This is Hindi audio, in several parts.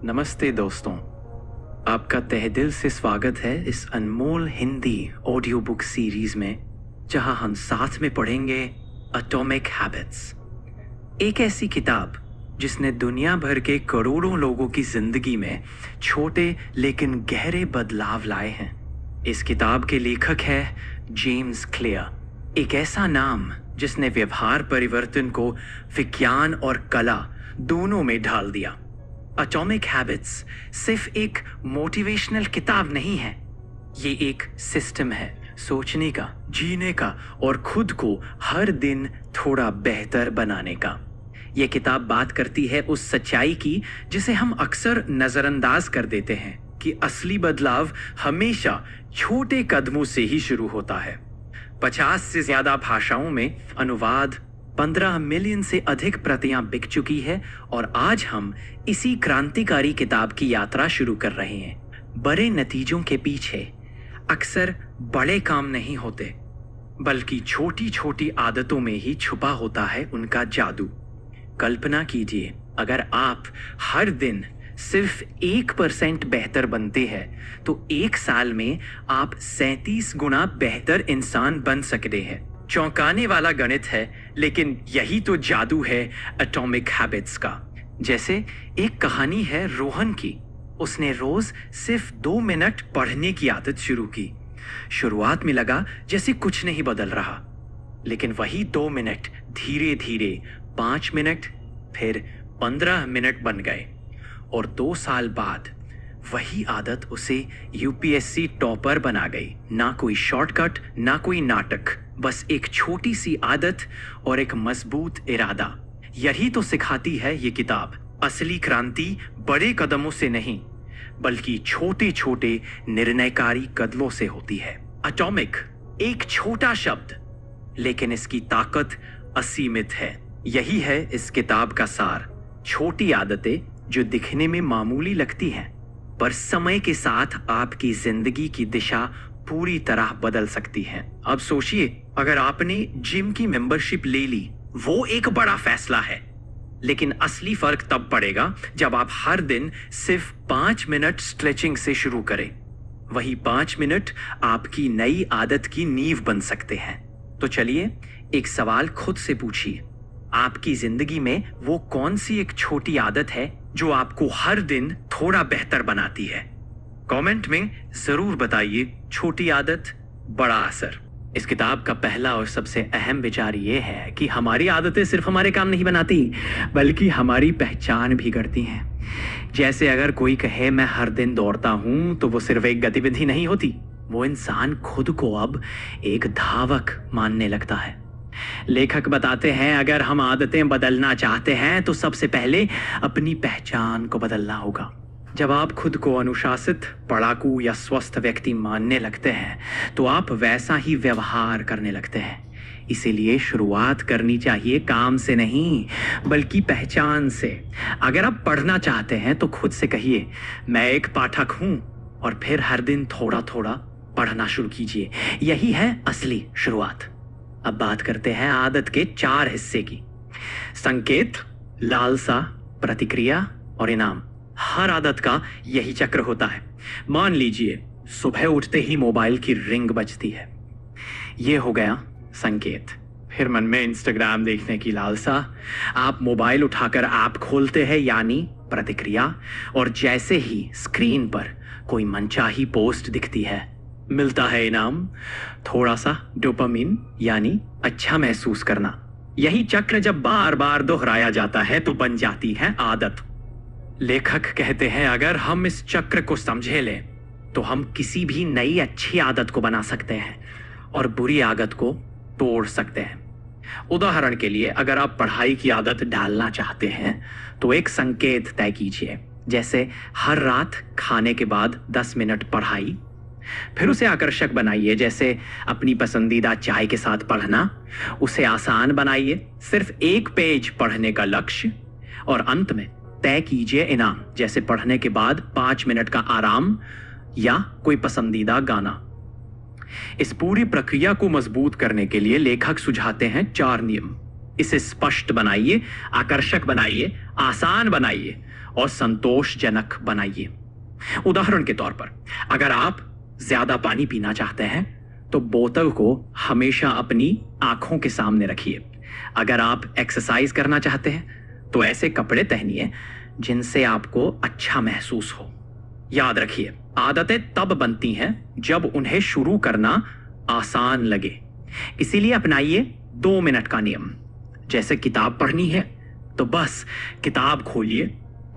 नमस्ते दोस्तों, आपका तहे दिल से स्वागत है इस अनमोल हिंदी ऑडियो बुक सीरीज में, जहां हम साथ में पढ़ेंगे एटॉमिक हैबिट्स। एक ऐसी किताब जिसने दुनिया भर के करोड़ों लोगों की जिंदगी में छोटे लेकिन गहरे बदलाव लाए हैं। इस किताब के लेखक है जेम्स क्लियर, एक ऐसा नाम जिसने व्यवहार परिवर्तन को विज्ञान और कला दोनों में ढाल दिया। एटॉमिक हैबिट्स सिर्फ एक मोटिवेशनल किताब नहीं है, ये एक सिस्टम है सोचने का, जीने का और खुद को हर दिन थोड़ा बेहतर बनाने का। ये किताब बात करती है उस सच्चाई की जिसे हम अक्सर नजरअंदाज कर देते हैं कि असली बदलाव हमेशा छोटे कदमों से ही शुरू होता है। 50 से ज्यादा भाषाओं में अनुवाद, 15 मिलियन से अधिक प्रतियां बिक चुकी है और आज हम इसी क्रांतिकारी किताब की यात्रा शुरू कर रहे हैं। बड़े नतीजों के पीछे अक्सर बड़े काम नहीं होते, बल्कि छोटी छोटी आदतों में ही छुपा होता है उनका जादू। कल्पना कीजिए, अगर आप हर दिन सिर्फ 1% बेहतर बनते हैं तो एक साल में आप 37 गुना बेहतर इंसान बन सकते हैं। चौंकाने वाला गणित है, लेकिन यही तो जादू है एटॉमिक हैबिट्स का। जैसे एक कहानी है रोहन की। उसने रोज सिर्फ 2 मिनट पढ़ने की आदत शुरू की। शुरुआत में लगा जैसे कुछ नहीं बदल रहा, लेकिन वही 2 मिनट धीरे धीरे 5 मिनट, फिर 15 मिनट बन गए और 2 साल बाद वही आदत उसे यूपीएससी टॉपर बना गई। ना कोई शॉर्टकट, ना कोई नाटक, बस एक छोटी सी आदत और एक मजबूत इरादा। यही तो सिखाती है ये किताब। असली क्रांति बड़े कदमों से नहीं, बल्कि छोटे छोटे निर्णयकारी कदमों से होती है। एटॉमिक एक छोटा शब्द, लेकिन इसकी ताकत असीमित है। यही है इस किताब का सार। छोटी आदतें जो दिखने में मामूली लगती हैं, पर समय के साथ आपकी जिंदगी की दिशा पूरी तरह बदल सकती है। अब सोचिए, अगर आपने जिम की मेंबरशिप ले ली, वो एक बड़ा फैसला है, लेकिन असली फर्क तब पड़ेगा जब आप हर दिन सिर्फ 5 मिनट स्ट्रेचिंग से शुरू करें। वही 5 मिनट आपकी नई आदत की नींव बन सकते हैं। तो चलिए एक सवाल खुद से पूछिए, आपकी जिंदगी में वो कौन सी एक छोटी आदत है जो आपको हर दिन थोड़ा बेहतर बनाती है? कमेंट में जरूर बताइए। छोटी आदत, बड़ा असर। इस किताब का पहला और सबसे अहम विचार ये है कि हमारी आदतें सिर्फ हमारे काम नहीं बनाती, बल्कि हमारी पहचान भी करती हैं। जैसे अगर कोई कहे मैं हर दिन दौड़ता हूं, तो वो सिर्फ एक गतिविधि नहीं होती, वो इंसान खुद को अब एक धावक मानने लगता है। लेखक बताते हैं, अगर हम आदतें बदलना चाहते हैं तो सबसे पहले अपनी पहचान को बदलना होगा। जब आप खुद को अनुशासित, पढ़ाकू या स्वस्थ व्यक्ति मानने लगते हैं, तो आप वैसा ही व्यवहार करने लगते हैं। इसीलिए शुरुआत करनी चाहिए काम से नहीं, बल्कि पहचान से। अगर आप पढ़ना चाहते हैं तो खुद से कहिए, मैं एक पाठक हूं, और फिर हर दिन थोड़ा थोड़ा पढ़ना शुरू कीजिए। यही है असली शुरुआत। अब बात करते हैं आदत के 4 हिस्से की। संकेत, लालसा, प्रतिक्रिया और इनाम। हर आदत का यही चक्र होता है। मान लीजिए सुबह उठते ही मोबाइल की रिंग बजती है, ये हो गया संकेत। फिर मन में इंस्टाग्राम देखने की लालसा, आप मोबाइल उठाकर ऐप खोलते हैं, यानी प्रतिक्रिया। और जैसे ही स्क्रीन पर कोई मनचाही पोस्ट दिखती है, मिलता है इनाम, थोड़ा सा डोपामिन, यानी अच्छा महसूस करना। यही चक्र जब बार बार दोहराया जाता है तो बन जाती है आदत। लेखक कहते हैं, अगर हम इस चक्र को समझे लें तो हम किसी भी नई अच्छी आदत को बना सकते हैं और बुरी आदत को तोड़ सकते हैं। उदाहरण के लिए, अगर आप पढ़ाई की आदत डालना चाहते हैं तो एक संकेत तय कीजिए, जैसे हर रात खाने के बाद 10 मिनट पढ़ाई। फिर उसे आकर्षक बनाइए, जैसे अपनी पसंदीदा चाय के साथ पढ़ना। उसे आसान बनाइए, सिर्फ 1 पेज पढ़ने का लक्ष्य। और अंत में तय कीजिए इनाम, जैसे पढ़ने के बाद 5 मिनट का आराम या कोई पसंदीदा गाना। इस पूरी प्रक्रिया को मजबूत करने के लिए लेखक सुझाते हैं 4 नियम। इसे स्पष्ट बनाइए, आकर्षक बनाइए, आसान बनाइए और संतोषजनक बनाइए। उदाहरण के तौर पर, अगर आप ज्यादा पानी पीना चाहते हैं तो बोतल को हमेशा अपनी आंखों के सामने रखिए। अगर आप एक्सरसाइज करना चाहते हैं तो ऐसे कपड़े पहनिए जिनसे आपको अच्छा महसूस हो। याद रखिए, आदतें तब बनती हैं जब उन्हें शुरू करना आसान लगे। इसीलिए अपनाइए 2 मिनट का नियम। जैसे किताब पढ़नी है तो बस किताब खोलिए,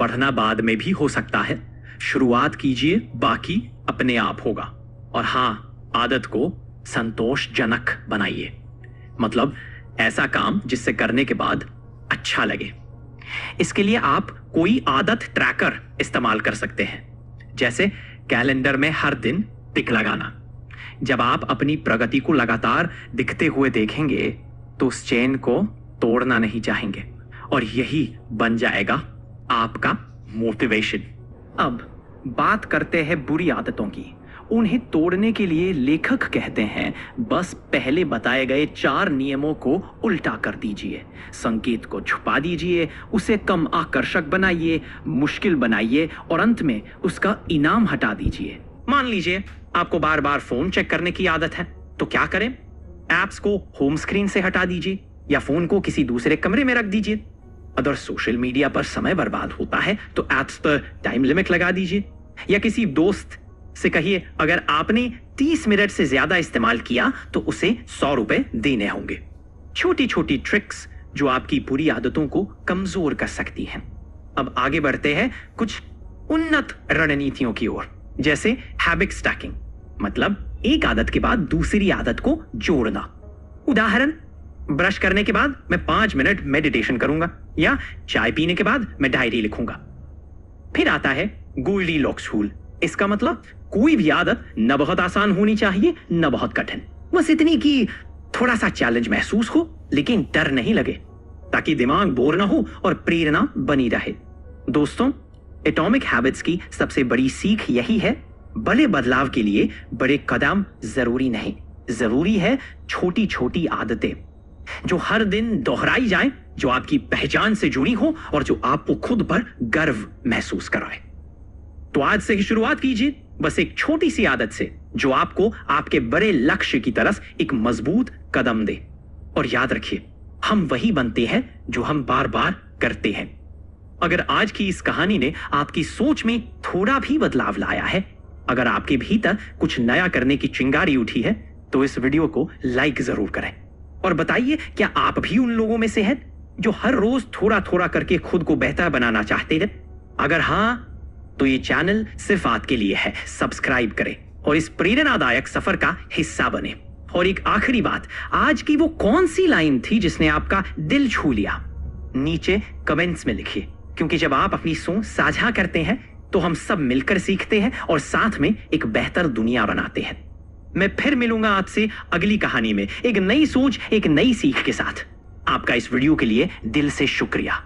पढ़ना बाद में भी हो सकता है। शुरुआत कीजिए, बाकी अपने आप होगा। और हाँ, आदत को संतोषजनक बनाइए, मतलब ऐसा काम जिससे करने के बाद अच्छा लगे। इसके लिए आप कोई आदत ट्रैकर इस्तेमाल कर सकते हैं, जैसे कैलेंडर में हर दिन टिक लगाना। जब आप अपनी प्रगति को लगातार दिखते हुए देखेंगे तो उस चेन को तोड़ना नहीं चाहेंगे और यही बन जाएगा आपका मोटिवेशन। अब बात करते हैं बुरी आदतों की। उन्हें तोड़ने के लिए लेखक कहते हैं, बस पहले बताए गए 4 नियमों को उल्टा कर दीजिए। संकेत को छुपा दीजिए, उसे कम आकर्षक बनाइए, मुश्किल बनाइए और अंत में उसका इनाम हटा दीजिए। मान लीजिए आपको बार बार फोन चेक करने की आदत है, तो क्या करें? ऐप्स को होम स्क्रीन से हटा दीजिए या फोन को किसी दूसरे कमरे में रख दीजिए। अगर सोशल मीडिया पर समय बर्बाद होता है तो ऐप्स पर टाइम लिमिट लगा दीजिए, या किसी दोस्त से कहिए अगर आपने 30 मिनट से ज्यादा इस्तेमाल किया तो उसे 100 रुपए देने होंगे। छोटी छोटी ट्रिक्स जो आपकी बुरी आदतों को कमजोर कर सकती हैं। अब आगे बढ़ते हैं कुछ उन्नत रणनीतियों की ओर, जैसे हैबिट स्टैकिंग, मतलब एक आदत के बाद दूसरी आदत को जोड़ना। उदाहरण, ब्रश करने के बाद मैं 5 मिनट मेडिटेशन करूंगा, या चाय पीने के बाद मैं डायरी लिखूंगा। फिर आता है गोल्डीलॉक्स रूल। इसका मतलब कोई भी आदत न बहुत आसान होनी चाहिए न बहुत कठिन, बस इतनी कि थोड़ा सा चैलेंज महसूस हो लेकिन डर नहीं लगे, ताकि दिमाग बोर ना हो और प्रेरणा बनी रहे। दोस्तों, एटॉमिक हैबिट्स की सबसे बड़ी सीख यही है, बड़े बदलाव के लिए बड़े कदम जरूरी नहीं, जरूरी है छोटी छोटी आदतें जो हर दिन दोहराई जाए, जो आपकी पहचान से जुड़ी हो और जो आपको खुद पर गर्व महसूस कराए। तो आज से ही शुरुआत कीजिए, बस एक छोटी सी आदत से जो आपको आपके बड़े लक्ष्य की तरफ एक मजबूत कदम दे। और याद रखिए, हम वही बनते हैं जो हम बार बार करते हैं। अगर आज की इस कहानी ने आपकी सोच में थोड़ा भी बदलाव लाया है, अगर आपके भीतर कुछ नया करने की चिंगारी उठी है, तो इस वीडियो को लाइक जरूर करें और बताइए, क्या आप भी उन लोगों में से हैं जो हर रोज थोड़ा थोड़ा करके खुद को बेहतर बनाना चाहते हैं? अगर हां, तो ये चैनल सिर्फ आपके लिए है। सब्सक्राइब करें और इस प्रेरणादायक सफर का हिस्सा बने। और एक आखिरी बात, आज की वो कौन सी लाइन थी जिसने आपका दिल छू लिया? नीचे कमेंट्स में लिखिए, क्योंकि जब आप अपनी सोच साझा करते हैं तो हम सब मिलकर सीखते हैं और साथ में एक बेहतर दुनिया बनाते हैं। मैं फिर मिलूंगा आपसे अगली कहानी में, एक नई सोच, एक नई सीख के साथ। आपका इस वीडियो के लिए दिल से शुक्रिया।